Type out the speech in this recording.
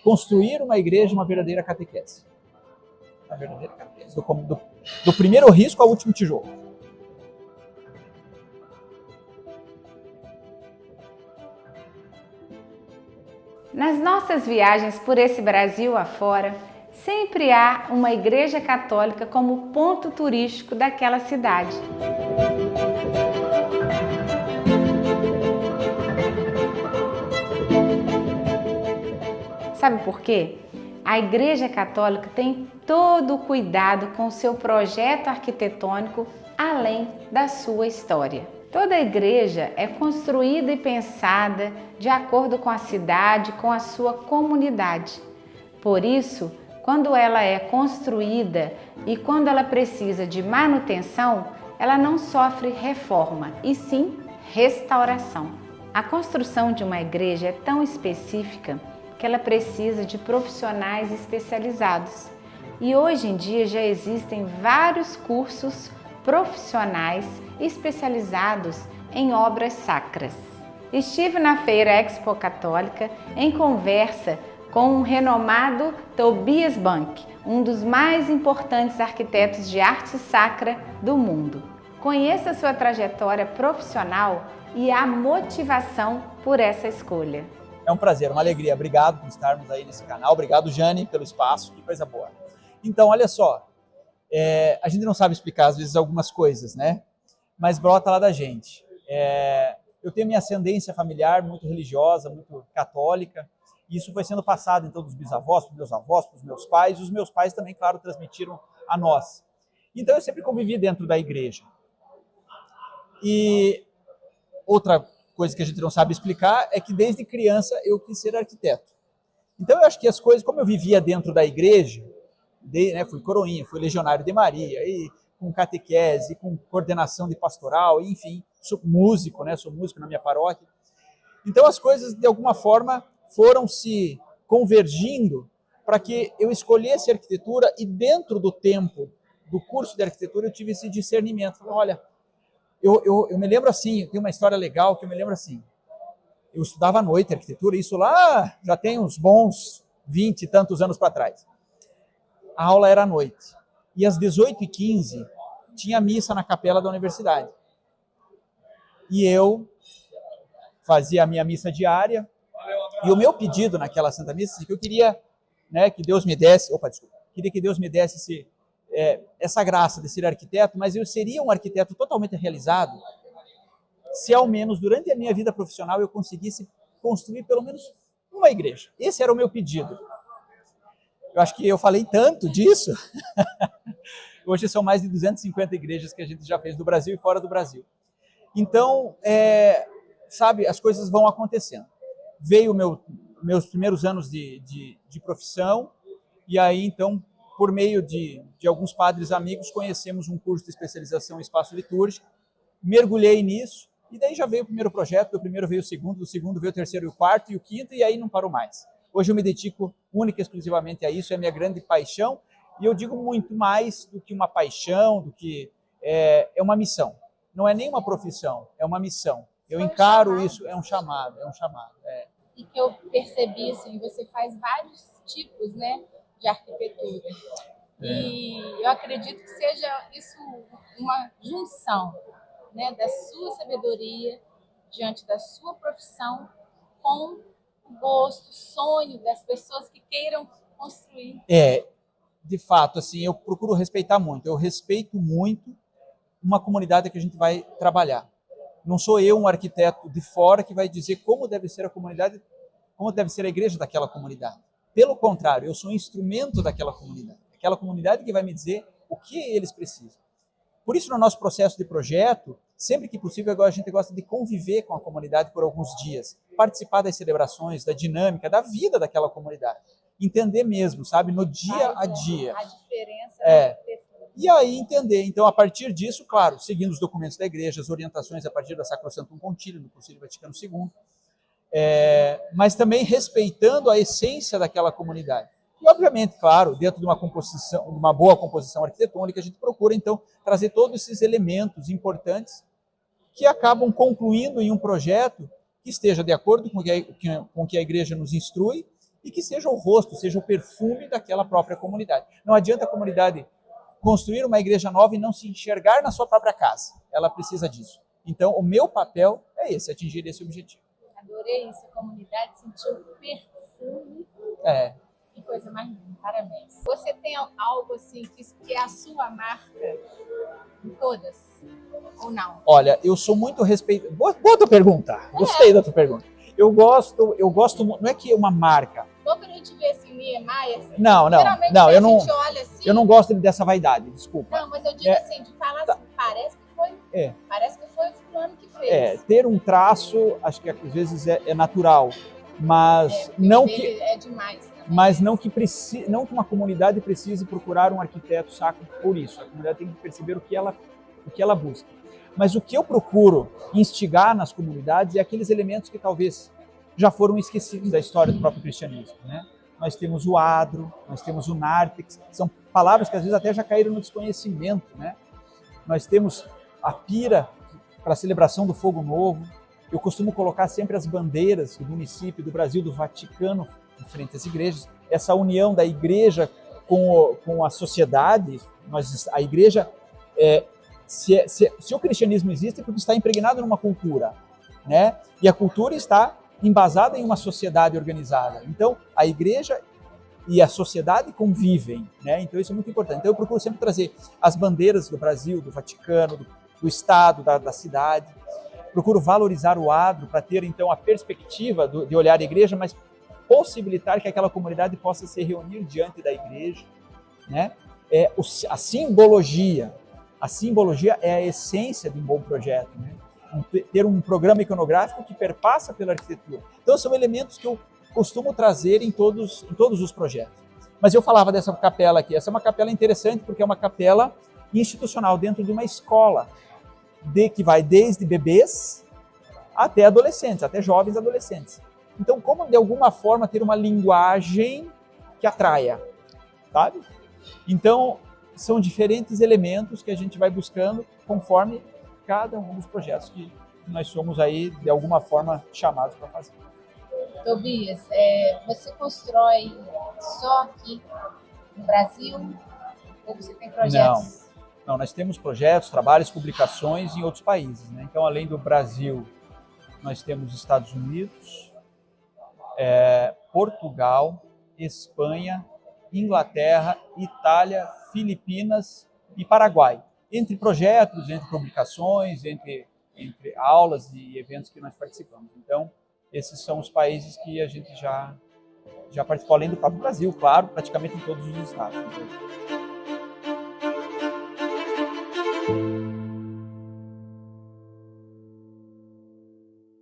construir uma igreja, uma verdadeira catequese. Uma verdadeira catequese. Do primeiro risco ao último tijolo. Nas nossas viagens por esse Brasil afora, sempre há uma igreja católica como ponto turístico daquela cidade. Sabe por quê? A Igreja Católica tem todo o cuidado com o seu projeto arquitetônico, além da sua história. Toda igreja é construída e pensada de acordo com a cidade, com a sua comunidade. Por isso, quando ela é construída e quando ela precisa de manutenção, ela não sofre reforma, e sim restauração. A construção de uma igreja é tão específica que ela precisa de profissionais especializados. E hoje em dia já existem vários cursos profissionais especializados em obras sacras. Estive na Feira Expo Católica em conversa com o renomado Tobias Bank, um dos mais importantes arquitetos de arte sacra do mundo. Conheça sua trajetória profissional e a motivação por essa escolha. É um prazer, uma alegria. Obrigado por estarmos aí nesse canal. Obrigado, Jane, pelo espaço. Que coisa boa. Então, olha só. A gente não sabe explicar, às vezes, algumas coisas, né? Mas brota lá da gente. Eu tenho minha ascendência familiar muito religiosa, muito católica. E isso foi sendo passado, então, dos bisavós, para os meus avós, para os meus pais. E os meus pais também, claro, transmitiram a nós. Então, eu sempre convivi dentro da igreja. E outra coisa que a gente não sabe explicar é que desde criança eu quis ser arquiteto. Então eu acho que as coisas, como eu vivia dentro da igreja, fui coroinha, fui legionário de Maria, e com catequese, com coordenação de pastoral, enfim, sou músico na minha paróquia. Então as coisas de alguma forma foram se convergindo para que eu escolhesse arquitetura e dentro do tempo do curso de arquitetura eu tive esse discernimento. Falei, olha, eu me lembro assim, tem uma história legal que eu me lembro assim, eu estudava à noite arquitetura, isso lá já tem uns bons 20 e tantos anos para trás. A aula era à noite, e às 18h15 tinha missa na capela da universidade. E eu fazia a minha missa diária, e o meu pedido naquela Santa Missa, que eu queria, que Deus me desse, queria que Deus me desse essa graça de ser arquiteto, mas eu seria um arquiteto totalmente realizado se ao menos durante a minha vida profissional eu conseguisse construir pelo menos uma igreja. Esse era o meu pedido. Eu acho que eu falei tanto disso. Hoje são mais de 250 igrejas que a gente já fez do Brasil e fora do Brasil. Então, sabe, as coisas vão acontecendo. Veio meus primeiros anos de profissão, e aí então, por meio de alguns padres amigos, conhecemos um curso de especialização em espaço litúrgico, mergulhei nisso, e daí já veio o primeiro projeto, do primeiro veio o segundo, do segundo veio o terceiro e o quarto, e o quinto, e aí não parou mais. Hoje eu me dedico única e exclusivamente a isso, é a minha grande paixão, e eu digo muito mais do que uma paixão, do que é uma missão. Não é nem uma profissão, é uma missão. Eu encaro isso, é um chamado. E que eu percebi, assim, você faz vários tipos, né, de arquitetura. E eu acredito que seja isso uma junção, né, da sua sabedoria diante da sua profissão com o gosto, sonho das pessoas que queiram construir. De fato, assim, eu procuro respeitar muito. Eu respeito muito uma comunidade que a gente vai trabalhar. Não sou eu, um arquiteto de fora, que vai dizer como deve ser a comunidade, como deve ser a igreja daquela comunidade. Pelo contrário, eu sou um instrumento daquela comunidade. Aquela comunidade que vai me dizer o que eles precisam. Por isso, no nosso processo de projeto, sempre que possível, agora a gente gosta de conviver com a comunidade por alguns dias, participar das celebrações, da dinâmica, da vida daquela comunidade. Entender mesmo, sabe, no dia a dia. A diferença da arquitetura. E aí entender. Então, a partir disso, claro, seguindo os documentos da igreja, as orientações a partir da Sacrosanctum Concilium, do Concílio Vaticano II, mas também respeitando a essência daquela comunidade. E, obviamente, claro, dentro de uma composição, de uma boa composição arquitetônica, a gente procura, então, trazer todos esses elementos importantes que acabam concluindo em um projeto que esteja de acordo com o que a igreja nos instrui e que seja o rosto, seja o perfume daquela própria comunidade. Não adianta a comunidade construir uma igreja nova e não se enxergar na sua própria casa. Ela precisa disso. Então, o meu papel é esse, atingir esse objetivo. Adorei isso, a comunidade sentiu o perfume. Que coisa mais linda, parabéns. Você tem algo assim que é a sua marca em todas? Ou não? Olha, eu sou muito respeitoso. Boa tua pergunta. Gostei da tua pergunta. Eu gosto, não é que é uma marca. Quando a gente vê assim, Niemeyer, assim, não, gente olha assim, eu não gosto dessa vaidade, desculpa. Não, mas eu digo assim, de falar assim, parece que foi o fulano que fez. Ter um traço, acho que às vezes é natural, mas não que é demais. Também. Mas não que uma comunidade precise procurar um arquiteto sacro por isso. A comunidade tem que perceber o que ela busca. Mas o que eu procuro instigar nas comunidades é aqueles elementos que talvez já foram esquecidos da história do próprio cristianismo, né? Nós temos o adro, nós temos o nártex, são palavras que às vezes até já caíram no desconhecimento, né? Nós temos a pira para a celebração do Fogo Novo. Eu costumo colocar sempre as bandeiras do município, do Brasil, do Vaticano, em frente às igrejas. Essa união da igreja com a sociedade, a igreja, se o cristianismo existe, é porque está impregnado numa cultura, né? E a cultura está embasada em uma sociedade organizada. Então, a igreja e a sociedade convivem, né? Então, isso é muito importante. Então, eu procuro sempre trazer as bandeiras do Brasil, do Vaticano, do Estado, da cidade. Procuro valorizar o adro para ter, então, a perspectiva de olhar a igreja, mas possibilitar que aquela comunidade possa se reunir diante da igreja, né? A simbologia é a essência de um bom projeto, né? Ter um programa iconográfico que perpassa pela arquitetura. Então, são elementos que eu costumo trazer em todos os projetos. Mas eu falava dessa capela aqui. Essa é uma capela interessante porque é uma capela institucional dentro de uma escola que vai desde bebês até adolescentes, até jovens adolescentes. Então, como de alguma forma ter uma linguagem que atraia, sabe? Então, são diferentes elementos que a gente vai buscando conforme cada um dos projetos que nós somos aí, de alguma forma, chamados para fazer. Tobias, você constrói só aqui no Brasil? Ou você tem projetos? Não, nós temos projetos, trabalhos, publicações em outros países, né? Então, além do Brasil, nós temos Estados Unidos, Portugal, Espanha, Inglaterra, Itália, Filipinas e Paraguai. Entre projetos, entre publicações, entre aulas e eventos que nós participamos. Então, esses são os países que a gente já participou, além do próprio Brasil, claro, praticamente em todos os estados.